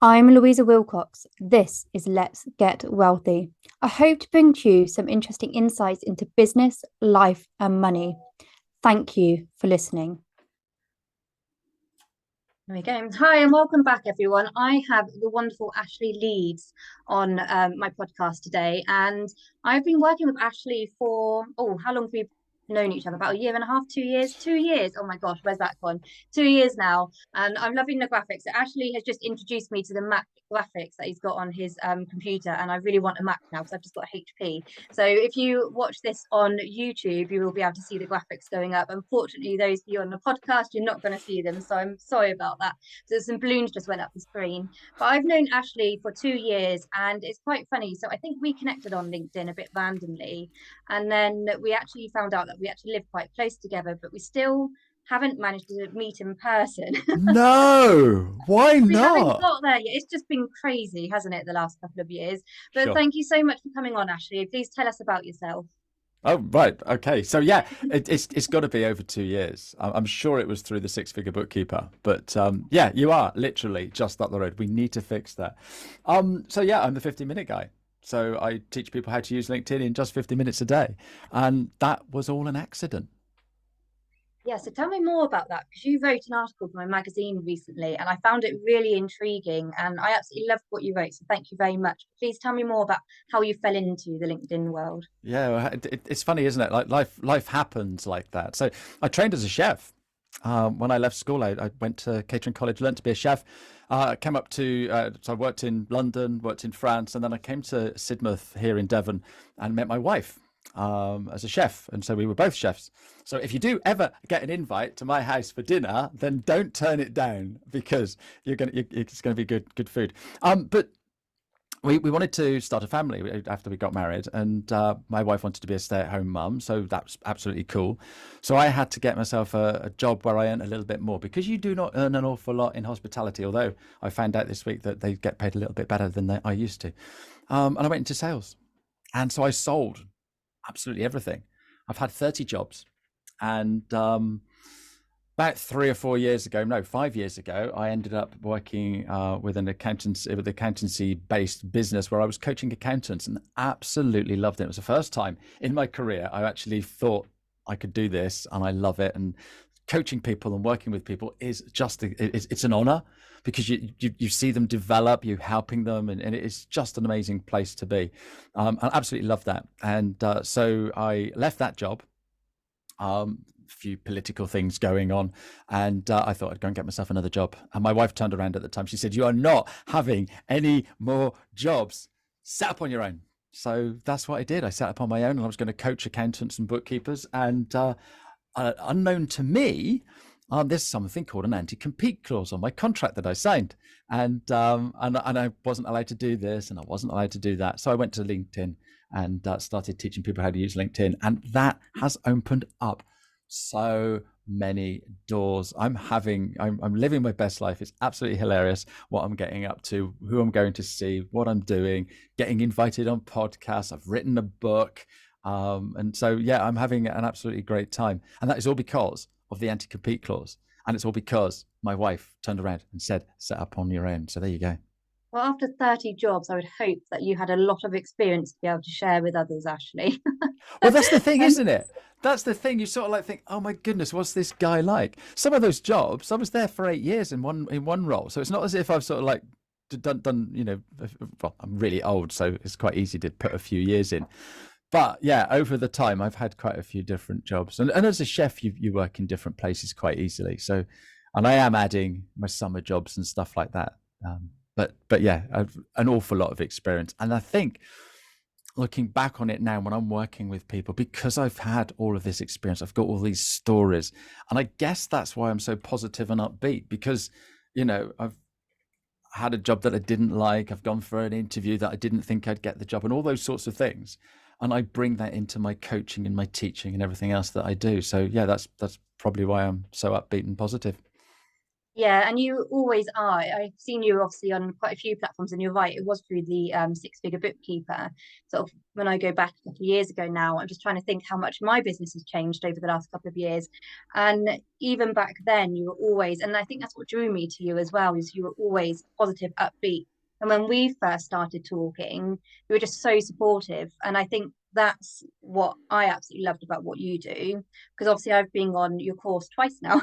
I'm Louisa Wilcox. This is Let's Get Wealthy. I hope to bring to you some interesting insights into business, life, and money. Thank you for listening. There we go. Hi, and welcome back, everyone. I have the wonderful Ashley Leeds on my podcast today, and I've been working with Ashley for how long have we known each other? About a year and a half, 2 years, 2 years. Oh my gosh, where's that gone? 2 years now, and I'm loving the graphics. So Ashley has just introduced me to the Mac graphics that he's got on his computer, and I really want a Mac now because I've just got HP. So if you watch this on YouTube, you will be able to see the graphics going up. Unfortunately, those of you on the podcast, you're not going to see them. So I'm sorry about that. So some balloons just went up the screen. But I've known Ashley for 2 years and it's quite funny. So I think we connected on LinkedIn a bit randomly. And then we actually found out that we actually live quite close together, but we still haven't managed to meet in person. No, why We haven't not? got there yet. It's just been crazy, hasn't it, the last couple of years? But Sure. thank you so much for coming on, Ashley. Please tell us about yourself. Oh, right. Okay. So yeah, it's got to be over 2 years. I'm sure it was through the six-figure bookkeeper, but yeah, you are literally just up the road. We need to fix that. So yeah, I'm the 50-minute guy. So I teach people how to use LinkedIn in just 50 minutes a day, and that was all an accident. Yeah, so tell me more about that because you wrote an article for my magazine recently and I found it really intriguing and I absolutely loved what you wrote. So thank you very much. Please tell me more about how you fell into the LinkedIn world. Yeah, well, it's funny, isn't it? Like life happens like that. So I trained as a chef. When I left school, I went to catering college, learned to be a chef. Came up to, so I worked in London, worked in France, and then I came to Sidmouth here in Devon and met my wife as a chef. And so we were both chefs. So if you do ever get an invite to my house for dinner, then don't turn it down because it's gonna be good food. But we wanted to start a family after we got married, and my wife wanted to be a stay-at-home mum, so that's absolutely cool. So I had to get myself a job where I earn a little bit more because you do not earn an awful lot in hospitality. Although I found out this week that they get paid a little bit better than I used to, and I went into sales, and so I sold absolutely everything. I've had 30 jobs, and about 3 or 4 years ago, no, 5 years ago, I ended up working with accountancy based business where I was coaching accountants and absolutely loved it. It was the first time in my career I actually thought I could do this, and I love it. And coaching people and working with people is just it's an honor because you see them develop, you helping them, and it's just an amazing place to be. I absolutely love that, and so I left that job. Few political things going on, and I thought I'd go and get myself another job. And my wife turned around at the time. She said, "You are not having any more jobs. Set up on your own." So that's what I did. I set up on my own, and I was going to coach accountants and bookkeepers. And unknown to me, there's something called an anti-compete clause on my contract that I signed, and I wasn't allowed to do this, and I wasn't allowed to do that. So I went to LinkedIn and started teaching people how to use LinkedIn, and that has opened up so many doors. I'm living my best life. It's absolutely hilarious what I'm getting up to, who I'm going to see, what I'm doing, getting invited on podcasts. I've written a book. And so, yeah, I'm having an absolutely great time. And that is all because of the anti-compete clause. And it's all because my wife turned around and said, set up on your own. So there you go. Well, after 30 jobs, I would hope that you had a lot of experience to be able to share with others, Ashley. Well, that's the thing, um, isn't it? That's the thing. You sort of like think, oh my goodness, what's this guy like? Some of those jobs, I was there for 8 years in one role, so it's not as if I've sort of like done. Well, I'm really old, so it's quite easy to put a few years in. But yeah, over the time, I've had quite a few different jobs, and as a chef, you work in different places quite easily. So, and I am adding my summer jobs and stuff like that. But yeah, I've an awful lot of experience, and I think looking back on it now when I'm working with people, because I've had all of this experience, I've got all these stories. And I guess that's why I'm so positive and upbeat because, I've had a job that I didn't like. I've gone for an interview that I didn't think I'd get the job and all those sorts of things. And I bring that into my coaching and my teaching and everything else that I do. So yeah, that's probably why I'm so upbeat and positive. Yeah, and you always are. I've seen you obviously on quite a few platforms, and you're right, it was through the Six Figure Bookkeeper. Sort of when I go back a couple of years ago now, I'm just trying to think how much my business has changed over the last couple of years. And even back then, you were always, and I think that's what drew me to you as well, is you were always positive, upbeat. And when we first started talking, you were just so supportive. And I think that's what I absolutely loved about what you do, because obviously I've been on your course twice now.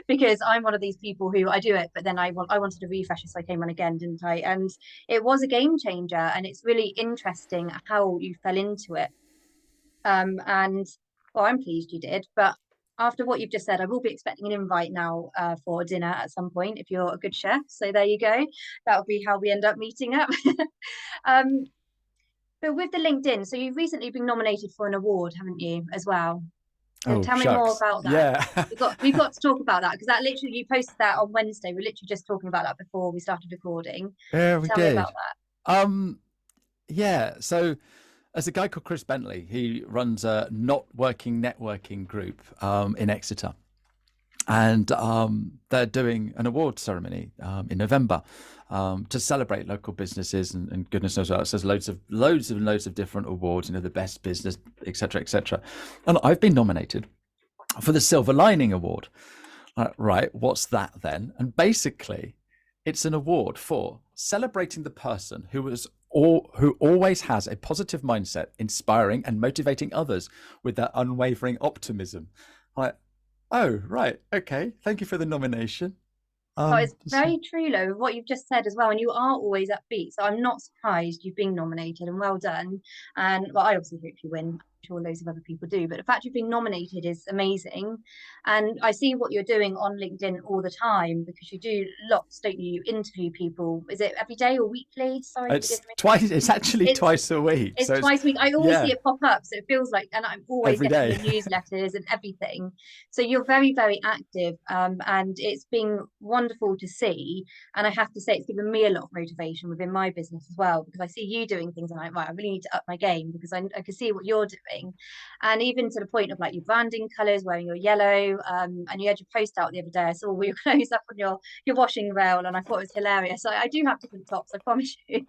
Because I'm one of these people who I do it, but then I wanted a refresher, so I came on again, didn't I? And it was a game changer, and it's really interesting how you fell into it. And well, I'm pleased you did. But after what you've just said, I will be expecting an invite now for dinner at some point if you're a good chef. So there you go. That'll be how we end up meeting up. um, but with the LinkedIn, so you've recently been nominated for an award, haven't you, as well? So Oh, tell me more shucks. about that. Yeah. We've got to talk about that, because that literally, you posted that on Wednesday. We're literally just talking about that before we started recording. Yeah, we Tell me about did. that. Yeah. So there's a guy called Chris Bentley. He runs a Not Working Networking group in Exeter. And they're doing an award ceremony in November to celebrate local businesses, and goodness knows what else. There's loads of different awards, the best business, etc., etc. And I've been nominated for the Silver Lining Award. Right, what's that then? And basically, it's an award for celebrating the person who always has a positive mindset, inspiring and motivating others with their unwavering optimism. Like, oh, right. Okay. Thank you for the nomination. Oh, it's very true, though, what you've just said as well. And you are always upbeat. So I'm not surprised you've been nominated, and well done. And well, I obviously hope you win. I'm sure loads of other people do. But the fact you've been nominated is amazing. And I see what you're doing on LinkedIn all the time, because you do lots, don't you? You interview people. Is it every day or weekly? Sorry, it's twice. It's actually twice a week. It's twice a week. I always yeah, see it pop up, so it feels like, and I'm always every getting day. the newsletters and everything. So you're very, very active, and it's been wonderful to see. And I have to say, it's given me a lot of motivation within my business as well, because I see you doing things, and I'm like, right, I really need to up my game, because I can see what you're doing, and even to the point of like your branding colours, wearing your yellow, and you had your post out the other day. I saw all your clothes up on your washing rail, and I thought it was hilarious. I do have different tops, I promise you.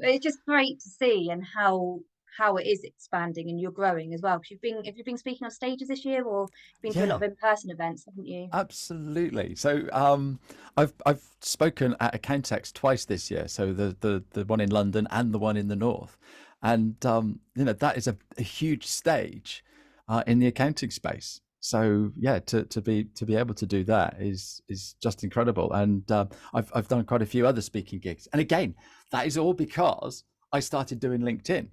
It's just great to see, and how it is expanding, and you're growing as well. Because have you been speaking on stages this year, or been to a lot of in-person events, haven't you? Absolutely. So I've spoken at Accountex twice this year. So the one in London and the one in the north, and that is a huge stage in the accounting space. So yeah, to be able to do that is just incredible. And I've done quite a few other speaking gigs, and again, that is all because I started doing LinkedIn.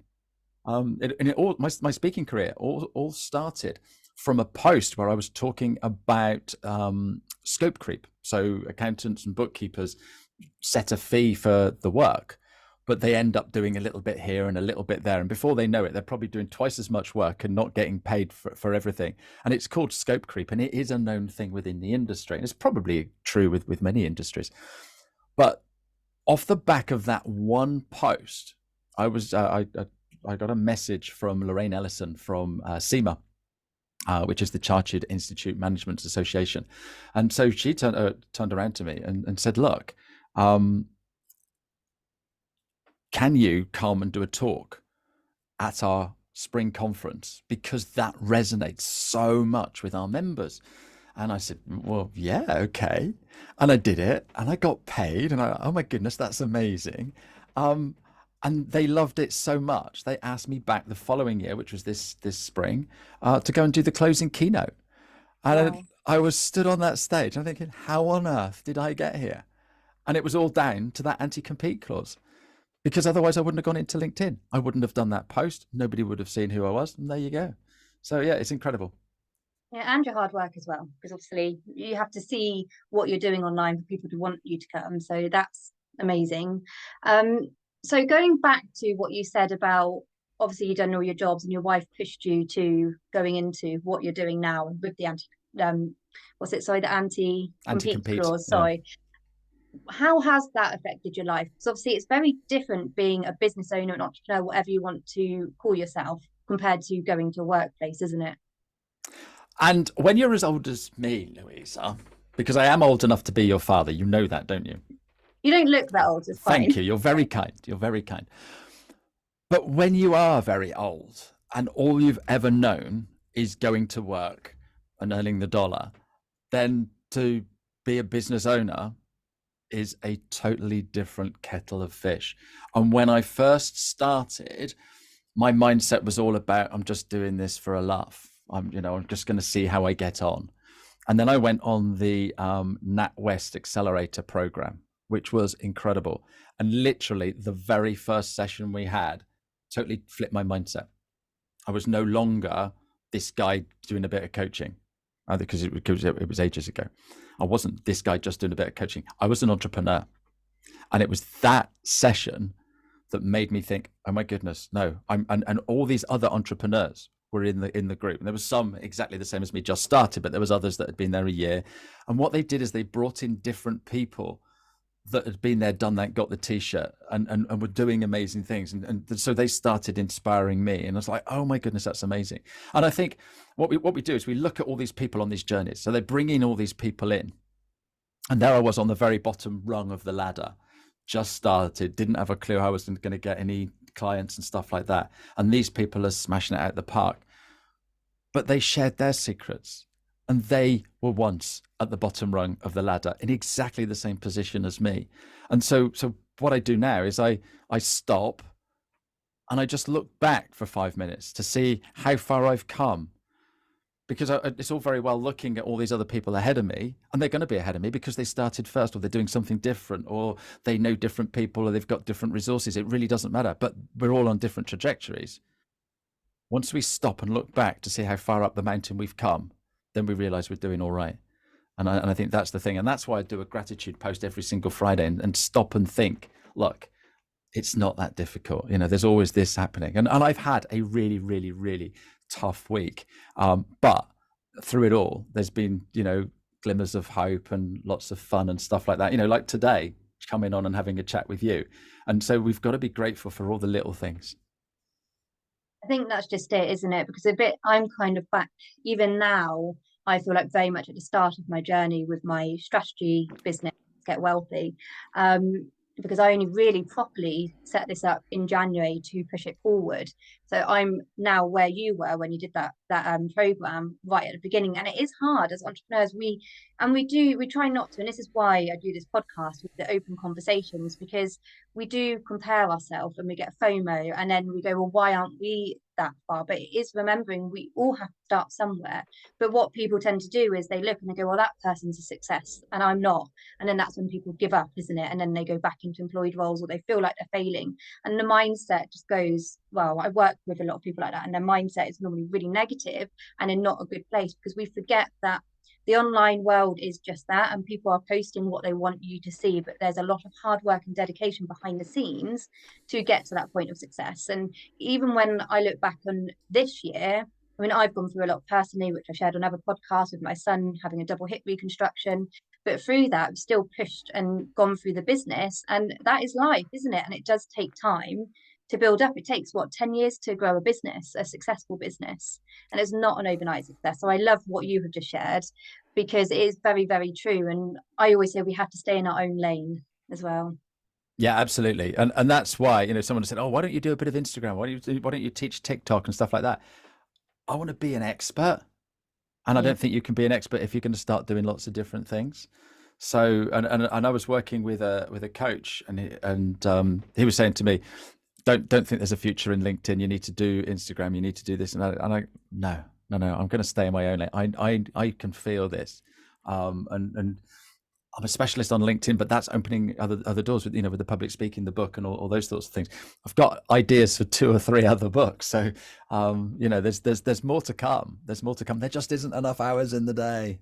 My speaking career all started from a post where I was talking about scope creep. So accountants and bookkeepers set a fee for the work, but they end up doing a little bit here and a little bit there. And before they know it, they're probably doing twice as much work and not getting paid for everything. And it's called scope creep. And it is a known thing within the industry. And it's probably true with many industries. But off the back of that one post, I got a message from Lorraine Ellison from CIMA, which is the Chartered Institute Management Association. And so she turned around to me and said, look, can you come and do a talk at our spring conference? Because that resonates so much with our members. And I said, well, yeah, okay. And I did it, and I got paid, and oh my goodness, that's amazing. And they loved it so much, they asked me back the following year, which was this spring, to go and do the closing keynote. And Wow. I was stood on that stage, I'm thinking, how on earth did I get here? And it was all down to that anti-compete clause, because otherwise I wouldn't have gone into LinkedIn. I wouldn't have done that post. Nobody would have seen who I was. And there you go. So yeah, it's incredible. Yeah, and your hard work as well, because obviously you have to see what you're doing online for people to want you to come. So that's amazing. So going back to what you said about, obviously you've done all your jobs and your wife pushed you to going into what you're doing now with the the anti-compete clause. Yeah. Sorry. How has that affected your life? Because obviously it's very different being a business owner, an entrepreneur, whatever you want to call yourself, compared to going to a workplace, isn't it? And when you're as old as me, Louisa, because I am old enough to be your father, you know that, don't you? You don't look that old, it's fine. Thank you. You're very kind. You're very kind. But when you are very old and all you've ever known is going to work and earning the dollar, then to be a business owner is a totally different kettle of fish. And when I first started, my mindset was all about, I'm just doing this for a laugh. I'm just going to see how I get on. And then I went on the NatWest Accelerator program, which was incredible. And literally the very first session we had totally flipped my mindset. I was no longer this guy doing a bit of coaching, because it was ages ago. I wasn't this guy just doing a bit of coaching. I was an entrepreneur. And it was that session that made me think, oh my goodness, no. And all these other entrepreneurs were in the group. And there was some exactly the same as me, just started, but there was others that had been there a year. And what they did is they brought in different people that had been there, done that, got the t-shirt, and were doing amazing things. And so they started inspiring me. And I was like, oh my goodness, that's amazing. And I think what we do is we look at all these people on these journeys. So they bring in all these people in. And there I was on the very bottom rung of the ladder, just started, didn't have a clue how I was going to get any clients and stuff like that. And these people are smashing it out the park. But they shared their secrets. And they were once at the bottom rung of the ladder in exactly the same position as me. And so what I do now is I stop and I just look back for 5 minutes to see how far I've come. Because it's all very well looking at all these other people ahead of me, and they're going to be ahead of me because they started first, or they're doing something different, or they know different people, or they've got different resources. It really doesn't matter, but we're all on different trajectories. Once we stop and look back to see how far up the mountain we've come, then we realize we're doing all right. And I think that's the thing. And that's why I do a gratitude post every single Friday and stop and think, look, it's not that difficult. There's always this happening. And I've had a really, really, really tough week. But through it all, there's been, glimmers of hope and lots of fun and stuff like that. Like today, coming on and having a chat with you. And so we've got to be grateful for all the little things. I think that's just it, isn't it? Because I'm kind of back, even now, I feel like very much at the start of my journey with my strategy business, Get Wealthy, because I only really properly set this up in January to push it forward. So I'm now where you were when you did that program right at the beginning, and it is hard as entrepreneurs. We try not to, and this is why I do this podcast with the open conversations, because we do compare ourselves and we get FOMO, and then we go, well, why aren't we that far? But it is remembering we all have to start somewhere. But what people tend to do is they look and they go, well, that person's a success and I'm not, and then that's when people give up, isn't it? And then they go back into employed roles, or they feel like they're failing, and the mindset just goes, well, I work with a lot of people like that, and their mindset is normally really negative and in not a good place, because we forget that the online world is just that, and people are posting what they want you to see, but there's a lot of hard work and dedication behind the scenes to get to that point of success. And even when I look back on this year, I mean, I've gone through a lot personally, which I shared on other podcasts, with my son having a double hip reconstruction. But through that, I've still pushed and gone through the business. And that is life, isn't it? And it does take time to build up. It takes 10 years to grow a business, a successful business. And it's not an overnight success. So I love what you have just shared, because it is very, very true. And I always say we have to stay in our own lane as well. Yeah, absolutely. And that's why, someone said, oh, why don't you do a bit of Instagram? Why don't you teach TikTok and stuff like that? I want to be an expert. And I don't think you can be an expert if you're going to start doing lots of different things. So, and I was working with a coach, and he was saying to me, don't think there's a future in LinkedIn. You need to do Instagram. You need to do this. And I no, I'm going to stay in my own lane. I can feel this. And I'm a specialist on LinkedIn, but that's opening other doors with, with the public speaking, the book, and all those sorts of things. I've got ideas for 2 or 3 other books. So, there's more to come. There's more to come. There just isn't enough hours in the day.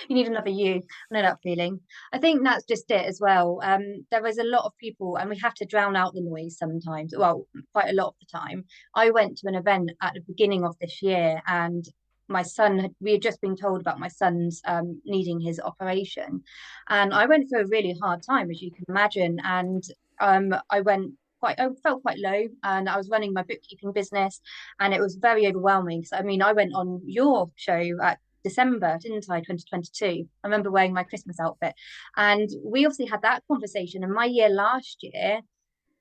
You need another you. I know that feeling. I think that's just it as well. There is a lot of people, and we have to drown out the noise sometimes. Well, quite a lot of the time. I went to an event at the beginning of this year, and we had just been told about my son's needing his operation, and I went through a really hard time, as you can imagine. And I went I felt quite low, and I was running my bookkeeping business, and it was very overwhelming. So I mean, I went on your show at December, didn't I, 2022? I remember wearing my Christmas outfit, and we obviously had that conversation. And my year last year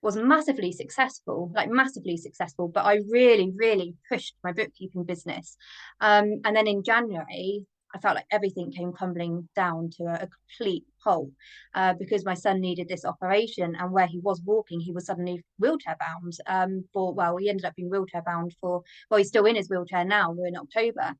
was massively successful, like massively successful, but I really, really pushed my bookkeeping business. And then in January, I felt like everything came crumbling down to a complete halt, because my son needed this operation, and where he was walking, he was suddenly wheelchair bound. Well, he ended up being wheelchair bound for, well, he's still in his wheelchair now. We're in October.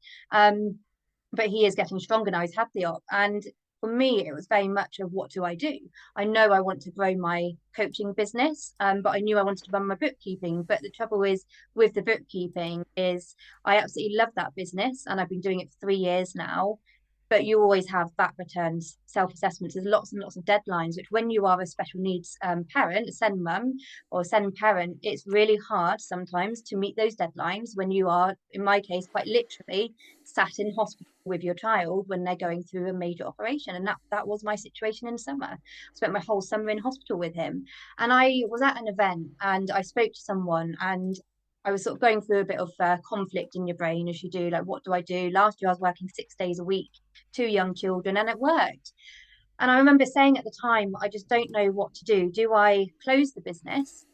But he is getting stronger now. He's had the op. And for me, it was very much of, what do I do? I know I want to grow my coaching business, but I knew I wanted to run my bookkeeping. But the trouble is with the bookkeeping is I absolutely love that business, and I've been doing it for 3 years now. But you always have VAT returns, self-assessments. There's lots and lots of deadlines, which when you are a special needs parent, a SEND mum or a SEND parent, it's really hard sometimes to meet those deadlines when you are, in my case, quite literally sat in hospital with your child when they're going through a major operation. And that was my situation in summer. I spent my whole summer in hospital with him. And I was at an event, and I spoke to someone, and I was sort of going through a bit of conflict in your brain, as you do. Like, what do I do? Last year I was working 6 days a week, 2 young children, and it worked. And I remember saying at the time, I just don't know what to do. Do I close the business?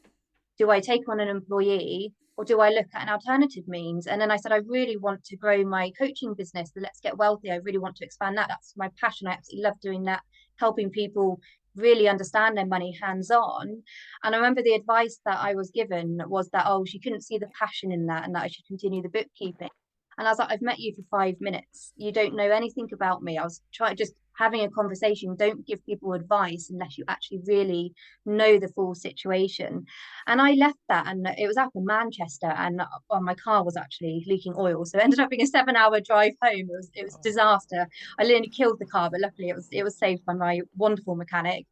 Do I take on an employee? Or do I look at an alternative means? And then I said, I really want to grow my coaching business, the Let's Get Wealthy. I really want to expand that. That's my passion. I absolutely love doing that, helping people really understand their money hands-on. And I remember the advice that I was given was that, oh, she couldn't see the passion in that, and that I should continue the bookkeeping. And I was like, I've met you for 5 minutes. You don't know anything about me. I was trying, just having a conversation. Don't give people advice unless you actually really know the full situation. And I left that, and it was up in Manchester, and my car was actually leaking oil. So it ended up being a 7-hour drive home. It was disaster. I nearly killed the car, but luckily it was saved by my wonderful mechanic.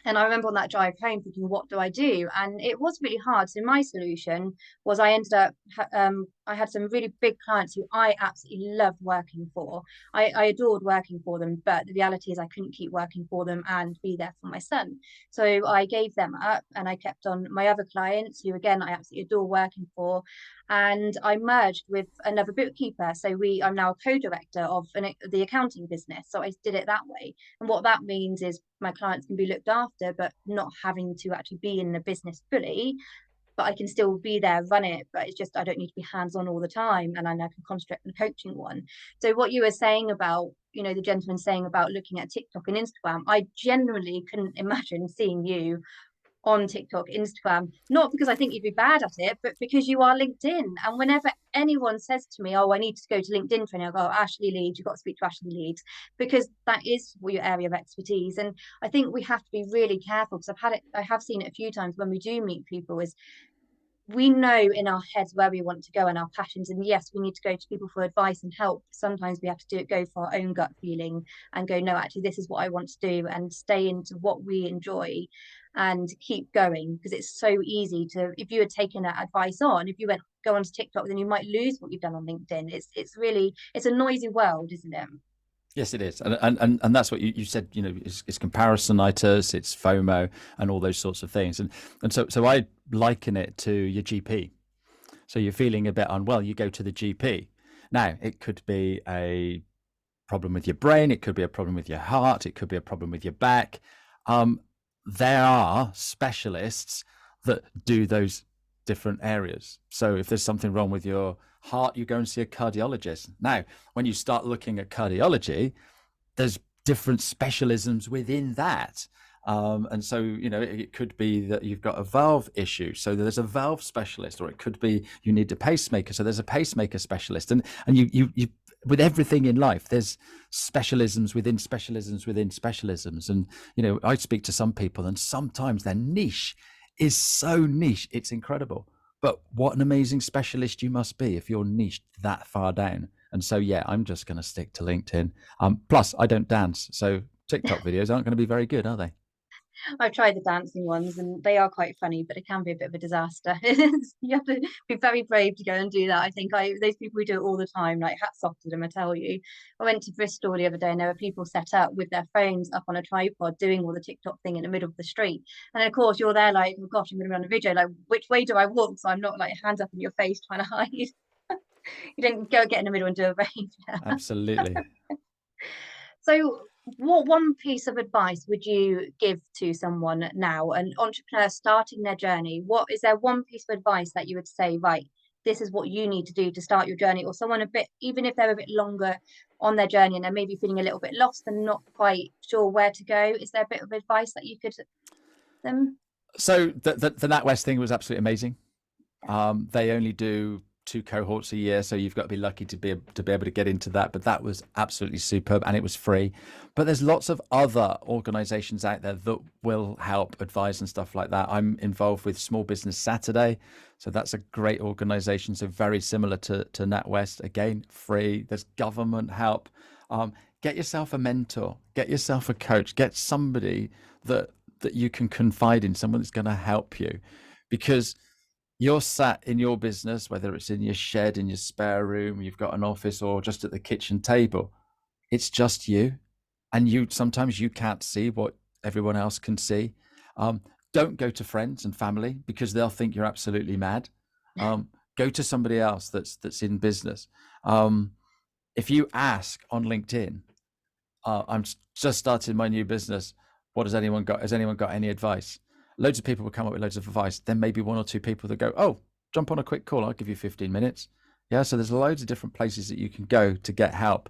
And I remember on that drive home thinking, what do I do? And it was really hard. So my solution was I ended up, I had some really big clients who I absolutely loved working for. I adored working for them, but the reality is I couldn't keep working for them and be there for my son. So I gave them up, and I kept on my other clients who, again, I absolutely adore working for. And I merged with another bookkeeper. So I'm now a co-director of the accounting business. So I did it that way. And what that means is my clients can be looked after, but not having to actually be in the business fully. But I can still be there, run it, but it's just I don't need to be hands-on all the time, and I can concentrate on the coaching one. So what you were saying about, the gentleman saying about looking at TikTok and Instagram, I genuinely couldn't imagine seeing you on TikTok, Instagram, not because I think you'd be bad at it, but because you are LinkedIn. And whenever anyone says to me, oh, I need to go to LinkedIn training, I go, Ashley Leeds, you've got to speak to Ashley Leeds, because that is your area of expertise. And I think we have to be really careful, because I have seen it a few times when we do meet people, is we know in our heads where we want to go and our passions, and yes, we need to go to people for advice and help. Sometimes we have to go for our own gut feeling and go, no, actually this is what I want to do, and stay into what we enjoy and keep going. Because it's so easy to, if you had taken that advice on, if you go onto TikTok, then you might lose what you've done on LinkedIn. It's a noisy world, isn't it? Yes, it is. And that's what you said, it's comparisonitis, it's FOMO and all those sorts of things. And so I liken it to your GP. So you're feeling a bit unwell, you go to the GP. Now, it could be a problem with your brain, it could be a problem with your heart, it could be a problem with your back. There are specialists that do those different areas. So if there's something wrong with your heart, you go and see a cardiologist. Now, when you start looking at cardiology, there's different specialisms within that. And so, it could be that you've got a valve issue, so there's a valve specialist, or it could be you need a pacemaker, so there's a pacemaker specialist. And you with everything in life, there's specialisms within specialisms within specialisms. And, I speak to some people, and sometimes their niche is so niche, it's incredible. But what an amazing specialist you must be if you're niched that far down. And so, yeah, I'm just going to stick to LinkedIn. Plus, I don't dance, so TikTok videos aren't going to be very good, are they? I've tried the dancing ones and they are quite funny, but it can be a bit of a disaster. You have to be very brave to go and do that. I think those people who do it all the time, like hats off to them, I tell you. I went to Bristol the other day and there were people set up with their phones up on a tripod doing all the TikTok thing in the middle of the street. And then of course you're there like, oh gosh, I'm gonna be on a video, like which way do I walk? So I'm not like hands up in your face trying to hide. You don't go get in the middle and do a rave. Absolutely. So, what one piece of advice would you give to someone now, an entrepreneur starting their journey? What is there one piece of advice that you would say, right, this is what you need to do to start your journey, or someone a bit, even if they're a bit longer on their journey and they're maybe feeling a little bit lost and not quite sure where to go? Is there a bit of advice that you could give them? So the NatWest thing was absolutely amazing. They only do 2 cohorts a year, so you've got to be lucky to be able to get into that. But that was absolutely superb, and it was free. But there's lots of other organisations out there that will help advise and stuff like that. I'm involved with Small Business Saturday, so that's a great organisation. So very similar to NatWest, again free. There's government help. Get yourself a mentor, get yourself a coach, get somebody that you can confide in, someone that's going to help you, because you're sat in your business, whether it's in your shed, in your spare room, you've got an office, or just at the kitchen table. It's just you, and sometimes you can't see what everyone else can see. Don't go to friends and family because they'll think you're absolutely mad. Go to somebody else that's in business. If you ask on LinkedIn, I'm just starting my new business, what has anyone got? Has anyone got any advice? Loads of people will come up with loads of advice. Then maybe 1 or 2 people that go, oh, jump on a quick call, I'll give you 15 minutes. Yeah, so there's loads of different places that you can go to get help.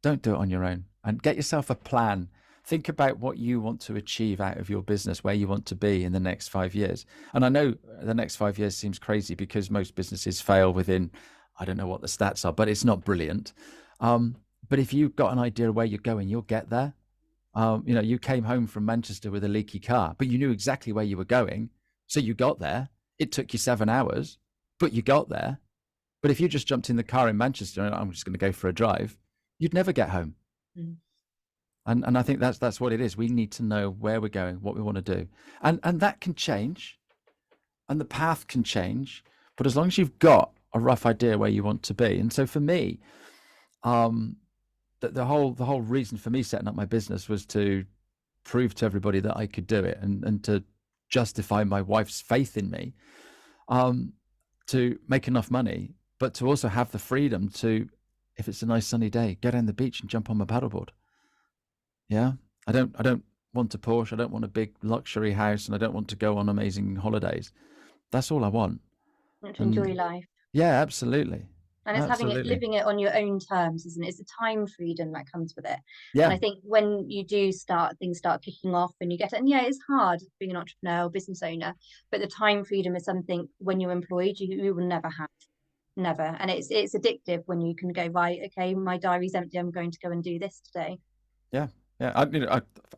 Don't do it on your own, and get yourself a plan. Think about what you want to achieve out of your business, where you want to be in the next 5 years. And I know the next 5 years seems crazy because most businesses fail within, I don't know what the stats are, but it's not brilliant. But if you've got an idea of where you're going, you'll get there. You came home from Manchester with a leaky car, but you knew exactly where you were going. So you got there. It took you 7 hours, but you got there. But if you just jumped in the car in Manchester and I'm just going to go for a drive, you'd never get home. Mm. And I think that's what it is. We need to know where we're going, what we want to do. And that can change, and the path can change. But as long as you've got a rough idea where you want to be. And so for me, the whole reason for me setting up my business was to prove to everybody that I could do it, and to justify my wife's faith in me, to make enough money, but to also have the freedom to, if it's a nice sunny day, go down the beach and jump on my paddleboard. Yeah, I don't want a Porsche, I don't want a big luxury house, and I don't want to go on amazing holidays. That's all I want. To enjoy life. Yeah, absolutely. And it's living it on your own terms, isn't it? It's the time freedom that comes with it. Yeah. And I think when you do things start kicking off and you get it, and yeah, it's hard being an entrepreneur or business owner, but the time freedom is something when you're employed, you will never have. Never. And it's addictive when you can go, right, okay, my diary's empty, I'm going to go and do this today. Yeah. Yeah.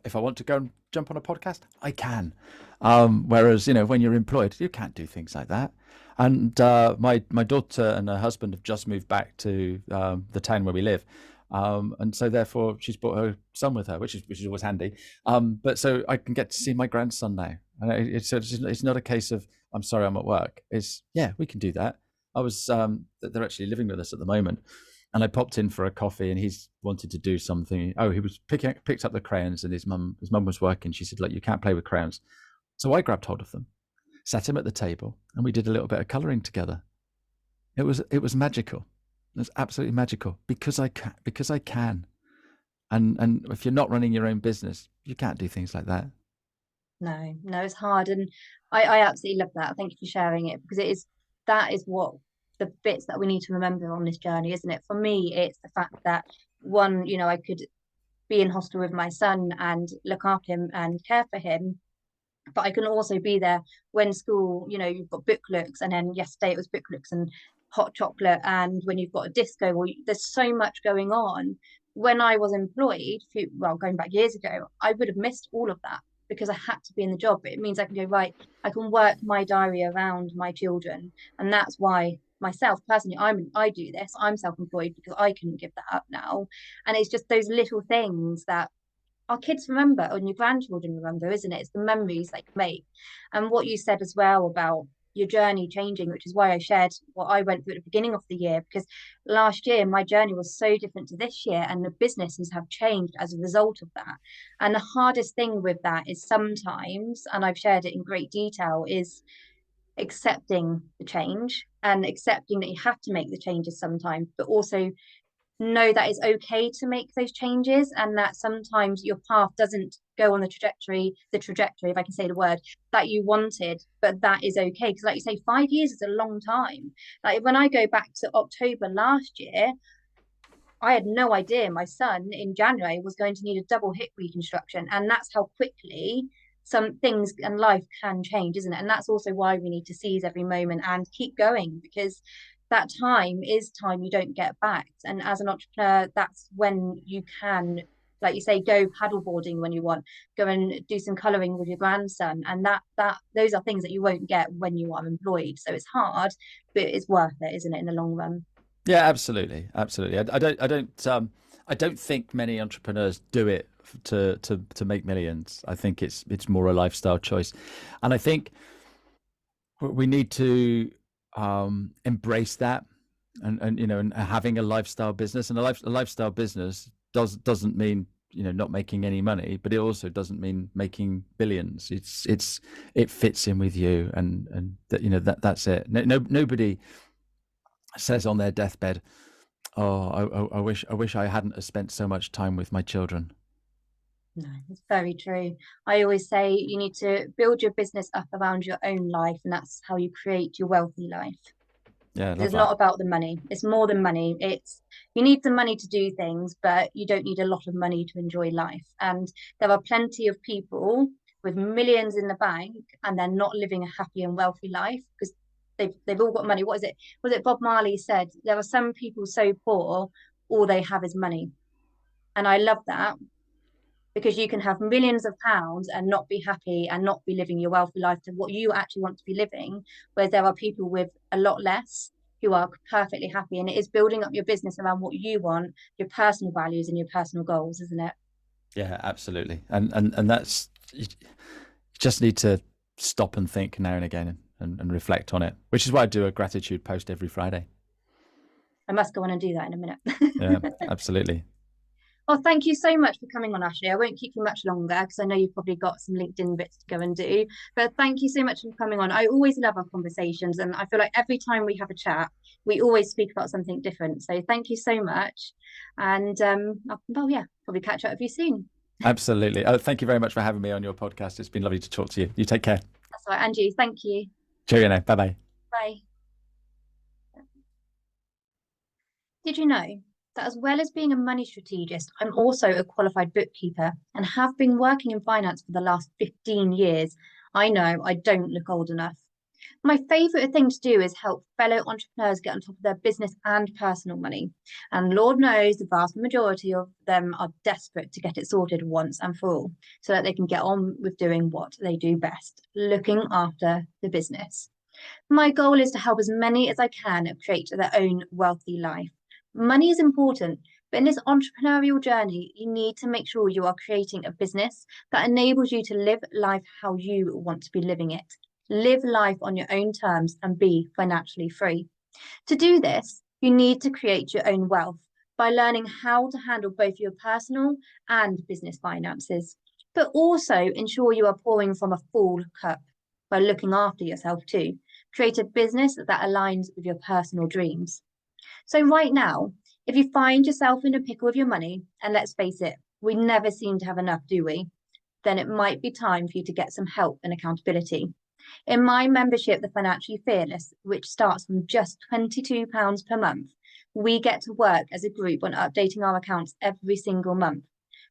If I want to go and jump on a podcast, I can. Whereas, when you're employed, you can't do things like that. And my daughter and her husband have just moved back to the town where we live, and so therefore she's brought her son with her, which is always handy. But so I can get to see my grandson now, and it's not a case of I'm sorry I'm at work. It's we can do that. They're actually living with us at the moment, and I popped in for a coffee, and he's wanted to do something. Oh, he was picked up the crayons, and his mum was working. She said, "Look, you can't play with crayons," so I grabbed hold of them, sat him at the table, and we did a little bit of colouring together. It was magical. It was absolutely magical because I can. And if you're not running your own business, you can't do things like that. No, it's hard, and I absolutely love that. Thank you for sharing it, because that is what the bits that we need to remember on this journey, isn't it? For me, it's the fact that one, I could be in hostel with my son and look after him and care for him, but I can also be there when school, you've got book looks, and then yesterday it was book looks and hot chocolate, and when you've got a disco, there's so much going on. When I was employed, going back years ago, I would have missed all of that because I had to be in the job. But it means I can go, right, I can work my diary around my children, and that's why myself personally, I do this. I'm self-employed because I couldn't give that up now, and it's just those little things that our kids remember, and your grandchildren remember, isn't it? It's the memories they can make. And what you said as well about your journey changing, which is why I shared what I went through at the beginning of the year, because last year my journey was so different to this year, and the businesses have changed as a result of that. And the hardest thing with that is sometimes, and I've shared it in great detail, is accepting the change and accepting that you have to make the changes sometimes, but also know that it's okay to make those changes, and that sometimes your path doesn't go on the trajectory, if I can say the word, that you wanted, but that is okay. Because like you say, 5 years is a long time. Like when I go back to October last year, I had no idea my son in January was going to need a double hip reconstruction. And that's how quickly some things in life can change, isn't it? And that's also why we need to seize every moment and keep going, because that time is time you don't get back. And as an entrepreneur, that's when you can, like you say, go paddleboarding when you want, go and do some colouring with your grandson. And that those are things that you won't get when you are employed. So it's hard, but it's worth it, isn't it, in the long run? Yeah, absolutely, absolutely. I don't think many entrepreneurs do it to make millions. I think it's more a lifestyle choice, and I think we need to embrace that, and you know, and having a lifestyle business, and a lifestyle business doesn't mean, you know, not making any money, but it also doesn't mean making billions. It fits in with you, and that, you know, that's it. Nobody says on their deathbed, "Oh, I wish I hadn't spent so much time with my children." No, it's very true. I always say you need to build your business up around your own life, and that's how you create your wealthy life. Yeah, I love It's not that. about the money. It's more than money. It's you need the money to do things, but you don't need a lot of money to enjoy life. And there are plenty of people with millions in the bank, and they're not living a happy and wealthy life because they've all got money. What is it? Was it Bob Marley said? There are some people so poor, all they have is money. And I love that, because you can have millions of pounds and not be happy and not be living your wealthy life to what you actually want to be living. Whereas there are people with a lot less who are perfectly happy. And it is building up your business around what you want, your personal values and your personal goals, isn't it? Yeah, absolutely. And that's, you just need to stop and think now and again, and reflect on it, which is why I do a gratitude post every Friday. I must go on and do that in a minute. Yeah, absolutely. Well, thank you so much for coming on, Ashley. I won't keep you much longer because I know you've probably got some LinkedIn bits to go and do. But thank you so much for coming on. I always love our conversations, and I feel like every time we have a chat, we always speak about something different. So thank you so much. And well, yeah, probably catch up with you soon. Absolutely. Oh, thank you very much for having me on your podcast. It's been lovely to talk to you. You take care. That's right, Angie. Thank you. Cheerio now. Bye bye. Bye. Did you know that as well as being a money strategist, I'm also a qualified bookkeeper and have been working in finance for the last 15 years? I know I don't look old enough. My favourite thing to do is help fellow entrepreneurs get on top of their business and personal money. And Lord knows the vast majority of them are desperate to get it sorted once and for all so that they can get on with doing what they do best, looking after the business. My goal is to help as many as I can create their own wealthy life. Money is important, but in this entrepreneurial journey, you need to make sure you are creating a business that enables you to live life how you want to be living it. Live life on your own terms and be financially free. To do this, you need to create your own wealth by learning how to handle both your personal and business finances, but also ensure you are pouring from a full cup by looking after yourself too. Create a business that aligns with your personal dreams. So right now, if you find yourself in a pickle with your money, and let's face it, we never seem to have enough, do we? Then it might be time for you to get some help and accountability. In my membership, The Financially Fearless, which starts from just £22 per month, we get to work as a group on updating our accounts every single month.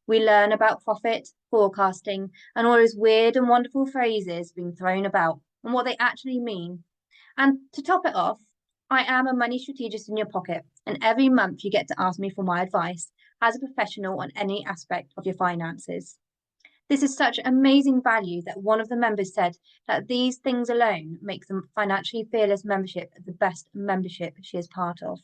We learn about profit, forecasting, and all those weird and wonderful phrases being thrown about and what they actually mean. And to top it off, I am a money strategist in your pocket, and every month you get to ask me for my advice as a professional on any aspect of your finances. This is such amazing value that one of the members said that these things alone make the Financially Fearless membership the best membership she is part of.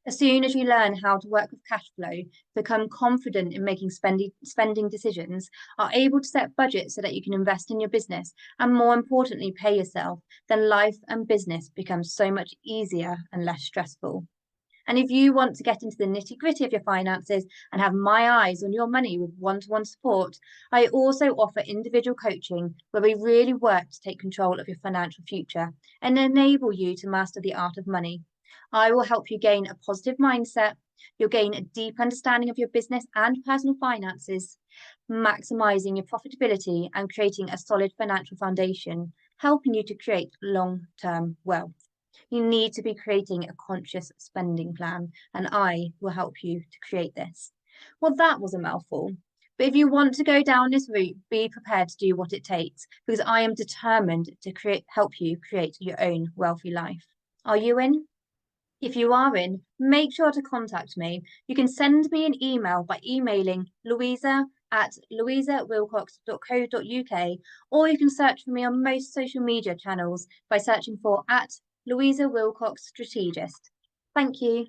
As soon as you learn how to work with cash flow, become confident in making spending decisions, are able to set budgets so that you can invest in your business, and more importantly, pay yourself, then life and business becomes so much easier and less stressful. And if you want to get into the nitty-gritty of your finances and have my eyes on your money with one-to-one support, I also offer individual coaching where we really work to take control of your financial future and enable you to master the art of money. I will help you gain a positive mindset. You'll gain a deep understanding of your business and personal finances, maximizing your profitability and creating a solid financial foundation, helping you to create long-term wealth. You need to be creating a conscious spending plan, and I will help you to create this. Well, that was a mouthful. But if you want to go down this route, be prepared to do what it takes, because I am determined to help you create your own wealthy life. Are you in? If you are in, make sure to contact me. You can send me an email by emailing louisa@louisawilcox.co.uk, or you can search for me on most social media channels by searching for @Louisa Wilcox Strategist. Thank you.